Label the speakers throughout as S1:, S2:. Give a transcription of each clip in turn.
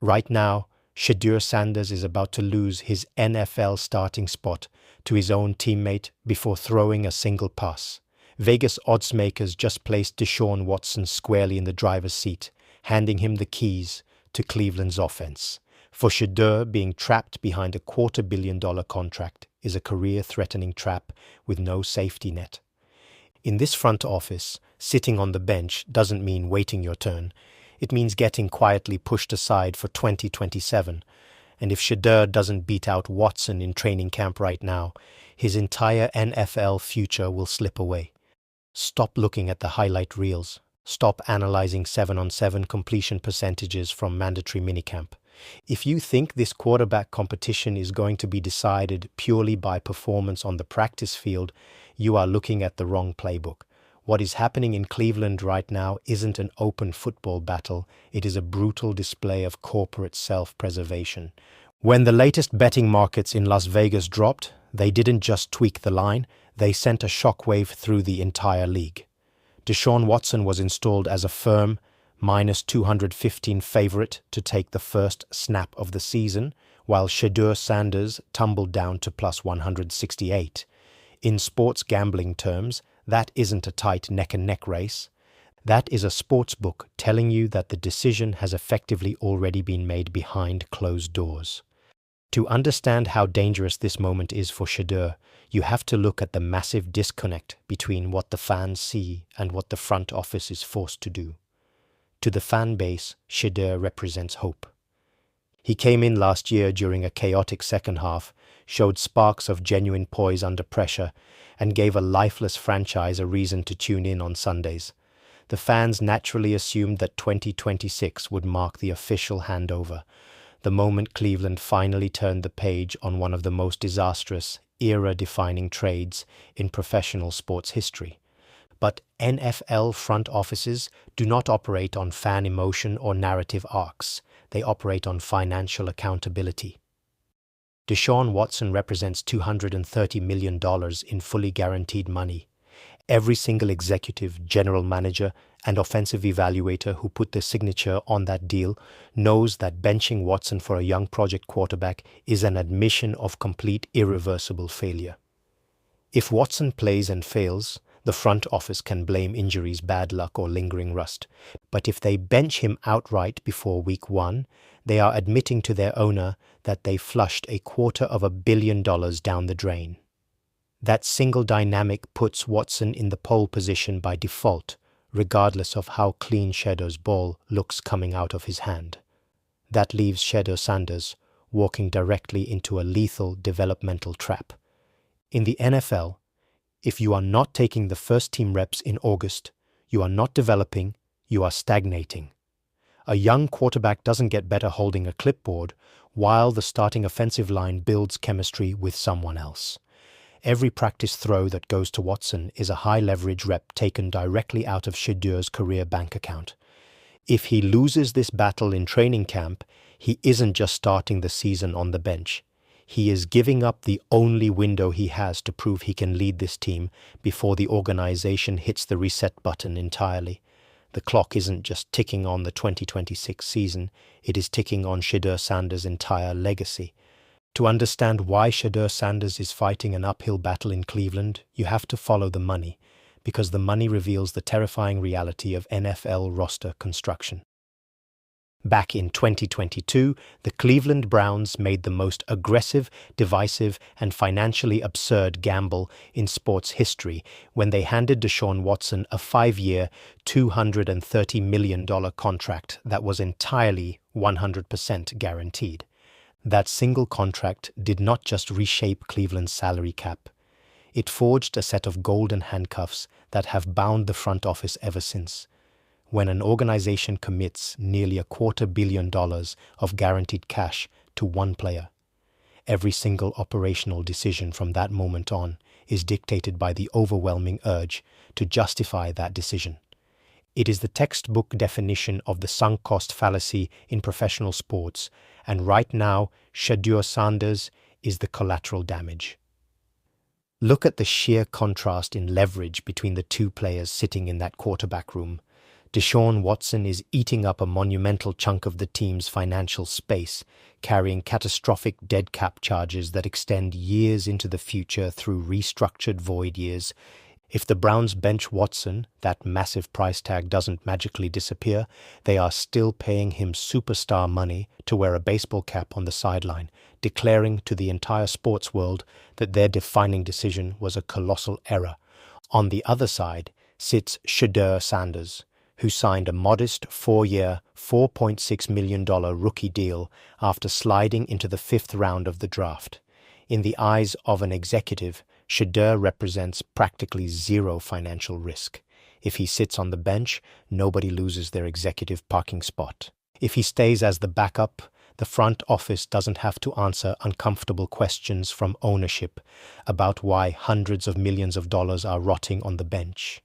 S1: Right now, Shedeur Sanders is about to lose his NFL starting spot to his own teammate before throwing a single pass. Vegas oddsmakers just placed Deshaun Watson squarely in the driver's seat, handing him the keys to Cleveland's offense. For Shedeur, being trapped behind a $250 million contract is a career-threatening trap with no safety net. In this front office, sitting on the bench doesn't mean waiting your turn. It means getting quietly pushed aside for 2027. And if Shedeur doesn't beat out Watson in training camp right now, his entire NFL future will slip away. Stop looking at the highlight reels. Stop analyzing 7-on-7 completion percentages from mandatory minicamp. If you think this quarterback competition is going to be decided purely by performance on the practice field, you are looking at the wrong playbook. What is happening in Cleveland right now isn't an open football battle. It is a brutal display of corporate self-preservation. When the latest betting markets in Las Vegas dropped, they didn't just tweak the line, they sent a shockwave through the entire league. Deshaun Watson was installed as a firm -215 favorite to take the first snap of the season, while Shedeur Sanders tumbled down to +168. In sports gambling terms, that isn't a tight neck-and-neck race. That is a sports book telling you that the decision has effectively already been made behind closed doors. To understand how dangerous this moment is for Shedeur, you have to look at the massive disconnect between what the fans see and what the front office is forced to do. To the fan base, Shedeur represents hope. He came in last year during a chaotic second half, showed sparks of genuine poise under pressure, and gave a lifeless franchise a reason to tune in on Sundays. The fans naturally assumed that 2026 would mark the official handover, the moment Cleveland finally turned the page on one of the most disastrous, era-defining trades in professional sports history. But NFL front offices do not operate on fan emotion or narrative arcs. They operate on financial accountability. Deshaun Watson represents $230 million in fully guaranteed money. Every single executive, general manager, and offensive evaluator who put their signature on that deal knows that benching Watson for a young project quarterback is an admission of complete irreversible failure. If Watson plays and fails, the front office can blame injuries, bad luck, or lingering rust. But if they bench him outright before week 1, they are admitting to their owner that they flushed $250 million down the drain. That single dynamic puts Watson in the pole position by default, regardless of how clean Shedeur's ball looks coming out of his hand. That leaves Shedeur Sanders walking directly into a lethal developmental trap. In the NFL, if you are not taking the first-team reps in August, you are not developing, you are stagnating. A young quarterback doesn't get better holding a clipboard while the starting offensive line builds chemistry with someone else. Every practice throw that goes to Watson is a high-leverage rep taken directly out of Shedeur's career bank account. If he loses this battle in training camp, he isn't just starting the season on the bench. He is giving up the only window he has to prove he can lead this team before the organization hits the reset button entirely. The clock isn't just ticking on the 2026 season, it is ticking on Shedeur Sanders' entire legacy. To understand why Shedeur Sanders is fighting an uphill battle in Cleveland, you have to follow the money, because the money reveals the terrifying reality of NFL roster construction. Back in 2022, the Cleveland Browns made the most aggressive, divisive, and financially absurd gamble in sports history when they handed Deshaun Watson a 5-year, $230 million contract that was entirely 100% guaranteed. That single contract did not just reshape Cleveland's salary cap. It forged a set of golden handcuffs that have bound the front office ever since. When an organization commits nearly $250 million of guaranteed cash to one player, every single operational decision from that moment on is dictated by the overwhelming urge to justify that decision. It is the textbook definition of the sunk cost fallacy in professional sports, and right now, Shedeur Sanders is the collateral damage. Look at the sheer contrast in leverage between the two players sitting in that quarterback room. Deshaun Watson is eating up a monumental chunk of the team's financial space, carrying catastrophic dead cap charges that extend years into the future through restructured void years. If the Browns bench Watson, that massive price tag doesn't magically disappear, they are still paying him superstar money to wear a baseball cap on the sideline, declaring to the entire sports world that their defining decision was a colossal error. On the other side sits Shedeur Sanders, who signed a modest 4-year, $4.6 million rookie deal after sliding into the 5th round of the draft. In the eyes of an executive, Shedeur represents practically zero financial risk. If he sits on the bench, nobody loses their executive parking spot. If he stays as the backup, the front office doesn't have to answer uncomfortable questions from ownership about why hundreds of millions of dollars are rotting on the bench.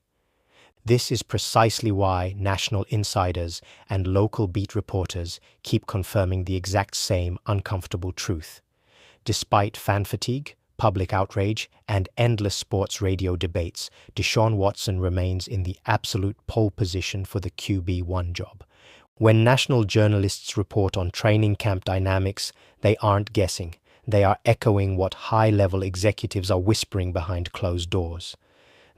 S1: This is precisely why national insiders and local beat reporters keep confirming the exact same uncomfortable truth. Despite fan fatigue, public outrage, and endless sports radio debates, Deshaun Watson remains in the absolute pole position for the QB1 job. When national journalists report on training camp dynamics, they aren't guessing. They are echoing what high-level executives are whispering behind closed doors.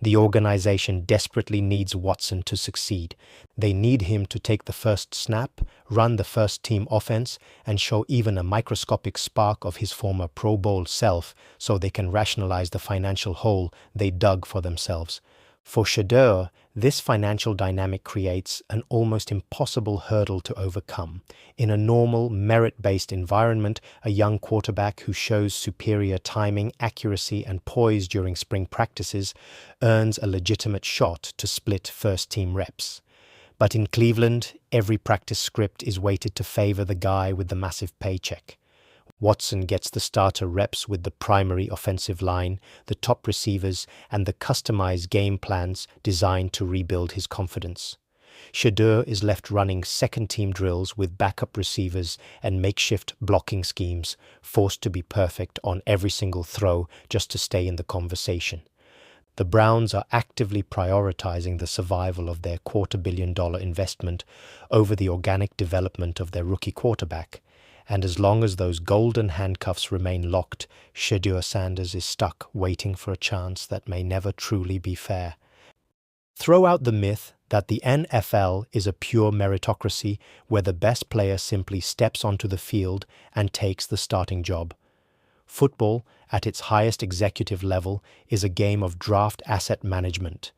S1: The organization desperately needs Watson to succeed. They need him to take the first snap, run the first team offense, and show even a microscopic spark of his former Pro Bowl self so they can rationalize the financial hole they dug for themselves. For Shedeur, this financial dynamic creates an almost impossible hurdle to overcome. In a normal, merit-based environment, a young quarterback who shows superior timing, accuracy, and poise during spring practices earns a legitimate shot to split first-team reps. But in Cleveland, every practice script is weighted to favor the guy with the massive paycheck. Watson gets the starter reps with the primary offensive line, the top receivers, and the customized game plans designed to rebuild his confidence. Shedeur is left running second-team drills with backup receivers and makeshift blocking schemes, forced to be perfect on every single throw just to stay in the conversation. The Browns are actively prioritizing the survival of their $250 million investment over the organic development of their rookie quarterback. And as long as those golden handcuffs remain locked, Shedeur Sanders is stuck waiting for a chance that may never truly be fair. Throw out the myth that the NFL is a pure meritocracy where the best player simply steps onto the field and takes the starting job. Football, at its highest executive level, is a game of draft asset management.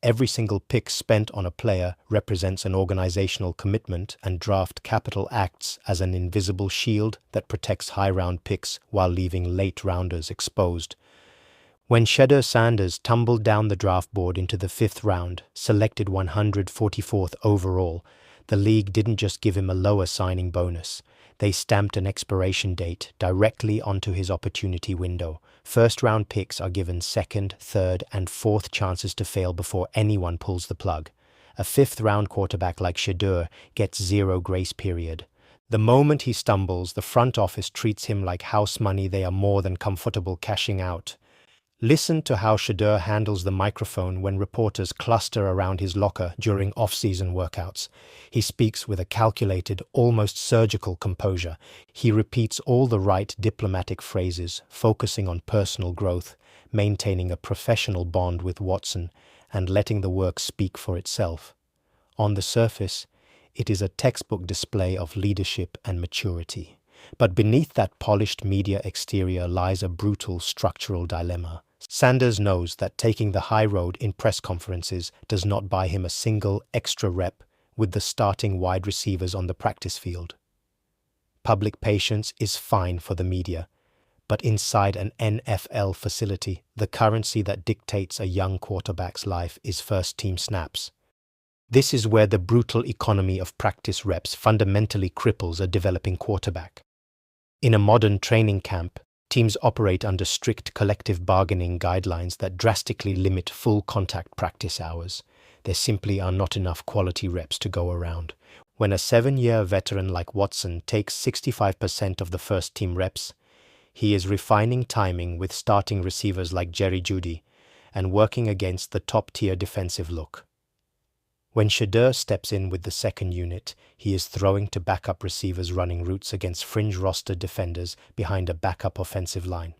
S1: Every single pick spent on a player represents an organizational commitment, and draft capital acts as an invisible shield that protects high-round picks while leaving late-rounders exposed. When Shedeur Sanders tumbled down the draft board into the 5th round, selected 144th overall, the league didn't just give him a lower signing bonus. They stamped an expiration date directly onto his opportunity window. First-round picks are given 2nd, 3rd, and 4th chances to fail before anyone pulls the plug. A 5th-round quarterback like Shedeur gets 0 grace period. The moment he stumbles, the front office treats him like house money they are more than comfortable cashing out. Listen to how Shedeur handles the microphone when reporters cluster around his locker during off-season workouts. He speaks with a calculated, almost surgical composure. He repeats all the right diplomatic phrases, focusing on personal growth, maintaining a professional bond with Watson, and letting the work speak for itself. On the surface, it is a textbook display of leadership and maturity. But beneath that polished media exterior lies a brutal structural dilemma. Sanders knows that taking the high road in press conferences does not buy him a single extra rep with the starting wide receivers on the practice field. Public patience is fine for the media, but inside an NFL facility, the currency that dictates a young quarterback's life is first-team snaps. This is where the brutal economy of practice reps fundamentally cripples a developing quarterback. In a modern training camp, teams operate under strict collective bargaining guidelines that drastically limit full contact practice hours. There simply are not enough quality reps to go around. When a 7-year veteran like Watson takes 65% of the first-team reps, he is refining timing with starting receivers like Jerry Jeudy and working against the top-tier defensive look. When Shedeur steps in with the second unit, he is throwing to backup receivers running routes against fringe roster defenders behind a backup offensive line.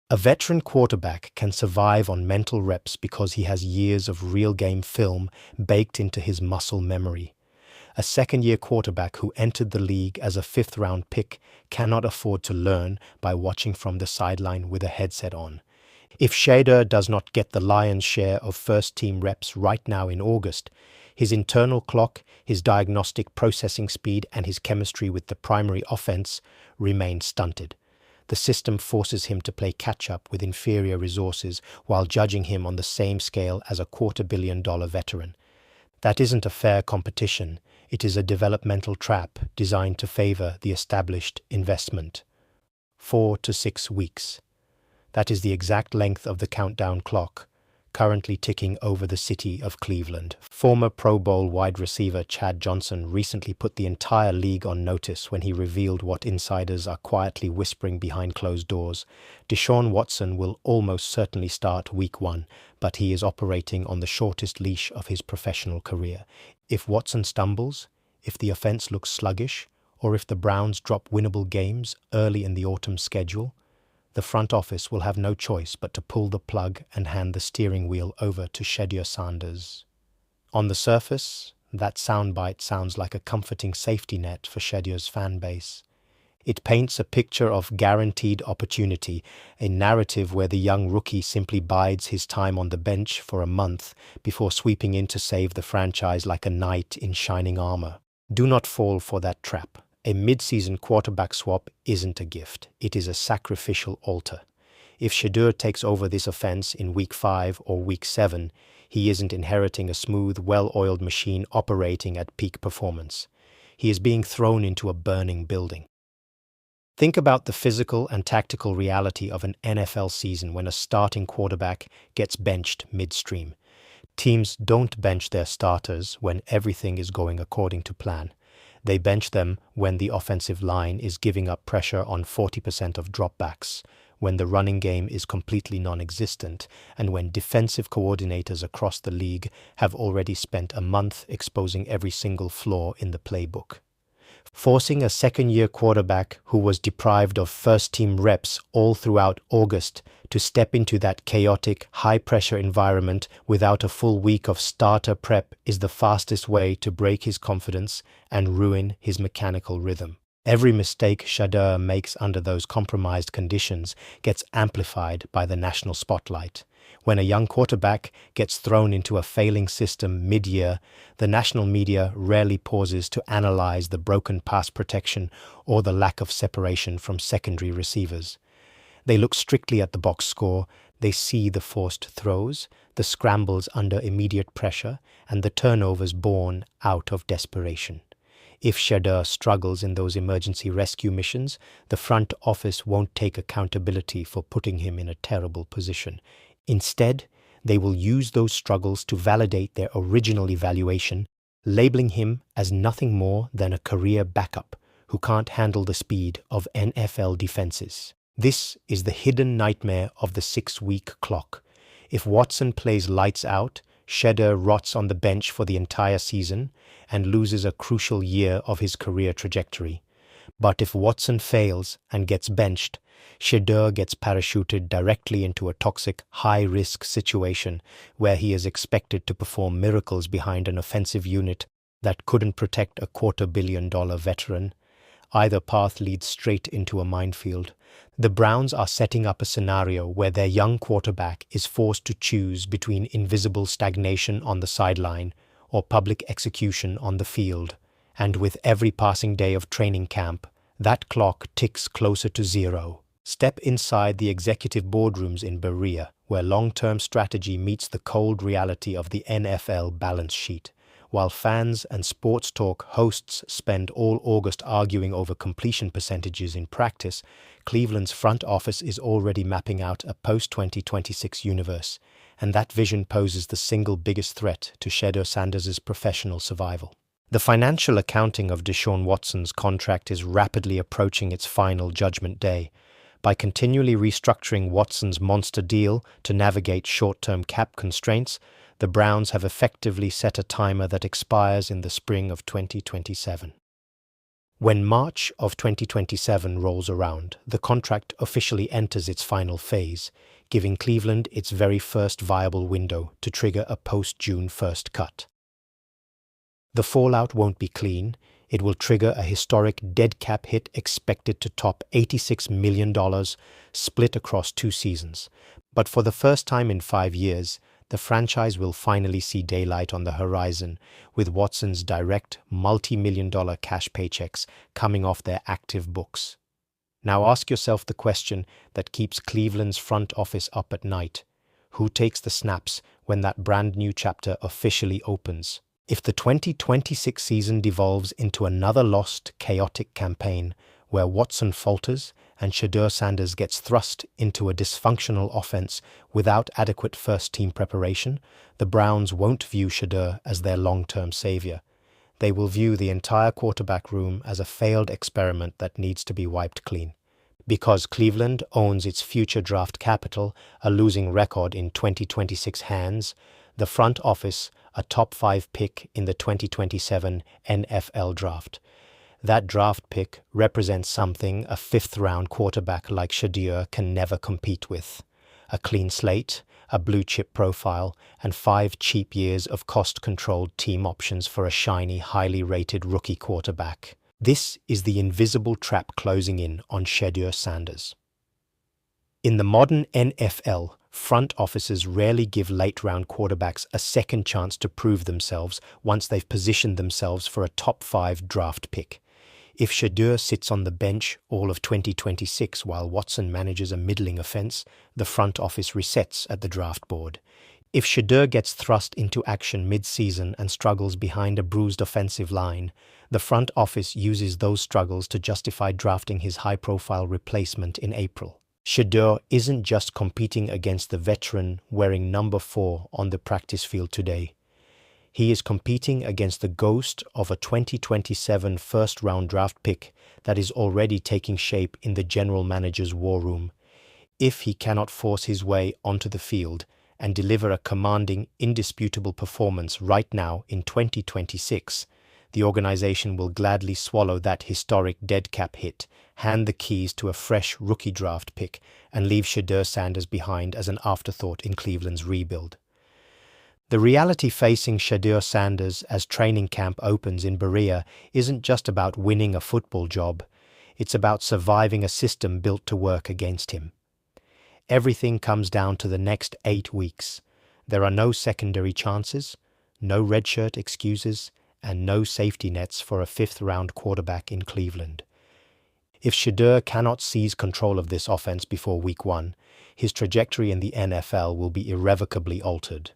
S1: A veteran quarterback can survive on mental reps because he has years of real-game film baked into his muscle memory. A second-year quarterback who entered the league as a fifth-round pick cannot afford to learn by watching from the sideline with a headset on. If Shedeur does not get the lion's share of first-team reps right now in August, his internal clock, his diagnostic processing speed, and his chemistry with the primary offense remain stunted. The system forces him to play catch-up with inferior resources while judging him on the same scale as a $250 million veteran. That isn't a fair competition. It is a developmental trap designed to favor the established investment. 4 to 6 weeks. That is the exact length of the countdown clock, currently ticking over the city of Cleveland. Former Pro Bowl wide receiver Chad Johnson recently put the entire league on notice when he revealed what insiders are quietly whispering behind closed doors. Deshaun Watson will almost certainly start Week 1, but he is operating on the shortest leash of his professional career. If Watson stumbles, if the offense looks sluggish, or if the Browns drop winnable games early in the autumn schedule, the front office will have no choice but to pull the plug and hand the steering wheel over to Shedeur Sanders. On the surface, that soundbite sounds like a comforting safety net for Shedeur's fan base. It paints a picture of guaranteed opportunity, a narrative where the young rookie simply bides his time on the bench for a month before sweeping in to save the franchise like a knight in shining armor. Do not fall for that trap. A mid-season quarterback swap isn't a gift. It is a sacrificial altar. If Shedeur takes over this offense in Week 5 or Week 7, he isn't inheriting a smooth, well-oiled machine operating at peak performance. He is being thrown into a burning building. Think about the physical and tactical reality of an NFL season when a starting quarterback gets benched midstream. Teams don't bench their starters when everything is going according to plan. They bench them when the offensive line is giving up pressure on 40% of dropbacks, when the running game is completely non-existent, and when defensive coordinators across the league have already spent a month exposing every single flaw in the playbook. Forcing a second-year quarterback who was deprived of first-team reps all throughout August to step into that chaotic, high-pressure environment without a full week of starter prep is the fastest way to break his confidence and ruin his mechanical rhythm. Every mistake Shedeur makes under those compromised conditions gets amplified by the national spotlight. When a young quarterback gets thrown into a failing system mid-year, the national media rarely pauses to analyze the broken pass protection or the lack of separation from secondary receivers. They look strictly at the box score, they see the forced throws, the scrambles under immediate pressure, and the turnovers born out of desperation. If Shedeur struggles in those emergency rescue missions, the front office won't take accountability for putting him in a terrible position. Instead, they will use those struggles to validate their original evaluation, labeling him as nothing more than a career backup who can't handle the speed of NFL defenses. This is the hidden nightmare of the 6-week clock. If Watson plays lights out, Shedeur rots on the bench for the entire season and loses a crucial year of his career trajectory. But if Watson fails and gets benched, Shedeur gets parachuted directly into a toxic, high-risk situation where he is expected to perform miracles behind an offensive unit that couldn't protect a $250 million veteran. Either path leads straight into a minefield. The Browns are setting up a scenario where their young quarterback is forced to choose between invisible stagnation on the sideline or public execution on the field. And with every passing day of training camp, that clock ticks closer to zero. Step inside the executive boardrooms in Berea, where long-term strategy meets the cold reality of the NFL balance sheet. While fans and sports talk hosts spend all August arguing over completion percentages in practice, Cleveland's front office is already mapping out a post-2026 universe, and that vision poses the single biggest threat to Shedeur Sanders' professional survival. The financial accounting of Deshaun Watson's contract is rapidly approaching its final judgment day. By continually restructuring Watson's monster deal to navigate short-term cap constraints, The Browns have effectively set a timer that expires in the spring of 2027. When March of 2027 rolls around, the contract officially enters its final phase, giving Cleveland its very first viable window to trigger a post-June 1st cut. The fallout won't be clean. It will trigger a historic dead cap hit expected to top $86 million, split across 2 seasons. But for the first time in 5 years, the franchise will finally see daylight on the horizon, with Watson's direct multi-million-dollar cash paychecks coming off their active books. Now ask yourself the question that keeps Cleveland's front office up at night. Who takes the snaps when that brand new chapter officially opens? If the 2026 season devolves into another lost, chaotic campaign where Watson falters and Shedeur Sanders gets thrust into a dysfunctional offense without adequate first-team preparation, the Browns won't view Shedeur as their long-term savior. They will view the entire quarterback room as a failed experiment that needs to be wiped clean. Because Cleveland owns its future draft capital, a losing record in 2026 hands, the front office, a top 5 pick in the 2027 NFL draft. That draft pick represents something a 5th-round quarterback like Shedeur can never compete with. A clean slate, a blue-chip profile, and 5 cheap years of cost-controlled team options for a shiny, highly rated rookie quarterback. This is the invisible trap closing in on Shedeur Sanders. In the modern NFL, front offices rarely give late-round quarterbacks a second chance to prove themselves once they've positioned themselves for a top 5 draft pick. If Shedeur sits on the bench all of 2026 while Watson manages a middling offense, the front office resets at the draft board. If Shedeur gets thrust into action mid-season and struggles behind a bruised offensive line, the front office uses those struggles to justify drafting his high-profile replacement in April. Shedeur isn't just competing against the veteran wearing number 4 on the practice field today. He is competing against the ghost of a 2027 first-round draft pick that is already taking shape in the general manager's war room. If he cannot force his way onto the field and deliver a commanding, indisputable performance right now in 2026, the organization will gladly swallow that historic dead cap hit, hand the keys to a fresh rookie draft pick, and leave Shedeur Sanders behind as an afterthought in Cleveland's rebuild. The reality facing Shedeur Sanders as training camp opens in Berea isn't just about winning a football job. It's about surviving a system built to work against him. Everything comes down to the next 8 weeks. There are no secondary chances, no redshirt excuses, and no safety nets for a 5th-round quarterback in Cleveland. If Shedeur cannot seize control of this offense before week 1, his trajectory in the NFL will be irrevocably altered.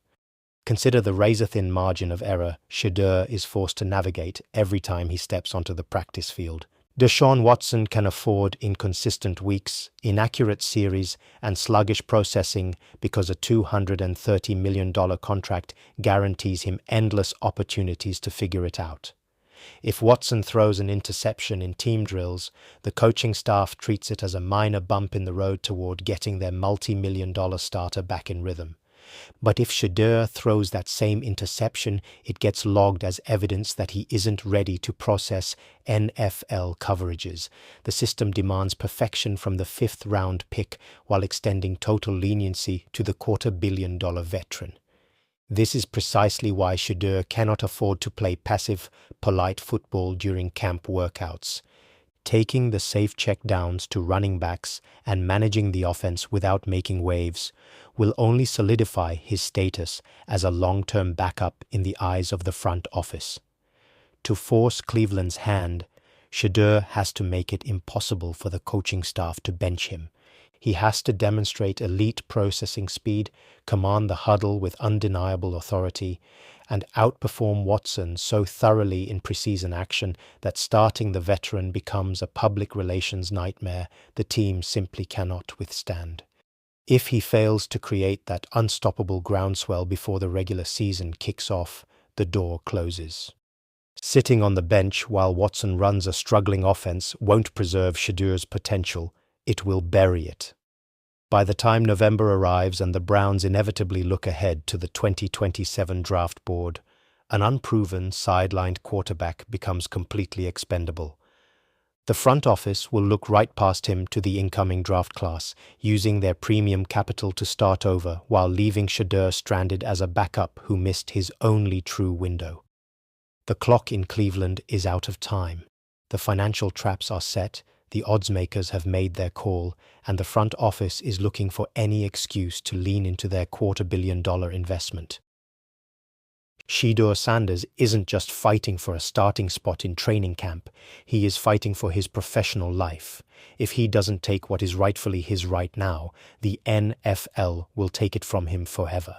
S1: Consider the razor-thin margin of error Shedeur is forced to navigate every time he steps onto the practice field. Deshaun Watson can afford inconsistent weeks, inaccurate series, and sluggish processing because a $230 million contract guarantees him endless opportunities to figure it out. If Watson throws an interception in team drills, the coaching staff treats it as a minor bump in the road toward getting their multi-million-dollar starter back in rhythm. But if Shedeur throws that same interception, it gets logged as evidence that he isn't ready to process NFL coverages. The system demands perfection from the 5th-round pick while extending total leniency to the $250 million veteran. This is precisely why Shedeur cannot afford to play passive, polite football during camp workouts. Taking the safe checkdowns to running backs and managing the offense without making waves will only solidify his status as a long-term backup in the eyes of the front office. To force Cleveland's hand, Shedeur has to make it impossible for the coaching staff to bench him. He has to demonstrate elite processing speed, command the huddle with undeniable authority, and outperform Watson so thoroughly in preseason action that starting the veteran becomes a public relations nightmare the team simply cannot withstand. If he fails to create that unstoppable groundswell before the regular season kicks off, the door closes. Sitting on the bench while Watson runs a struggling offense won't preserve Shedeur's potential, it will bury it. By the time November arrives and the Browns inevitably look ahead to the 2027 draft board, an unproven, sidelined quarterback becomes completely expendable. The front office will look right past him to the incoming draft class, using their premium capital to start over while leaving Shedeur stranded as a backup who missed his only true window. The clock in Cleveland is out of time. The financial traps are set, the odds makers have made their call, and the front office is looking for any excuse to lean into their $250 million investment. Shedeur Sanders isn't just fighting for a starting spot in training camp, he is fighting for his professional life. If he doesn't take what is rightfully his right now, the NFL will take it from him forever.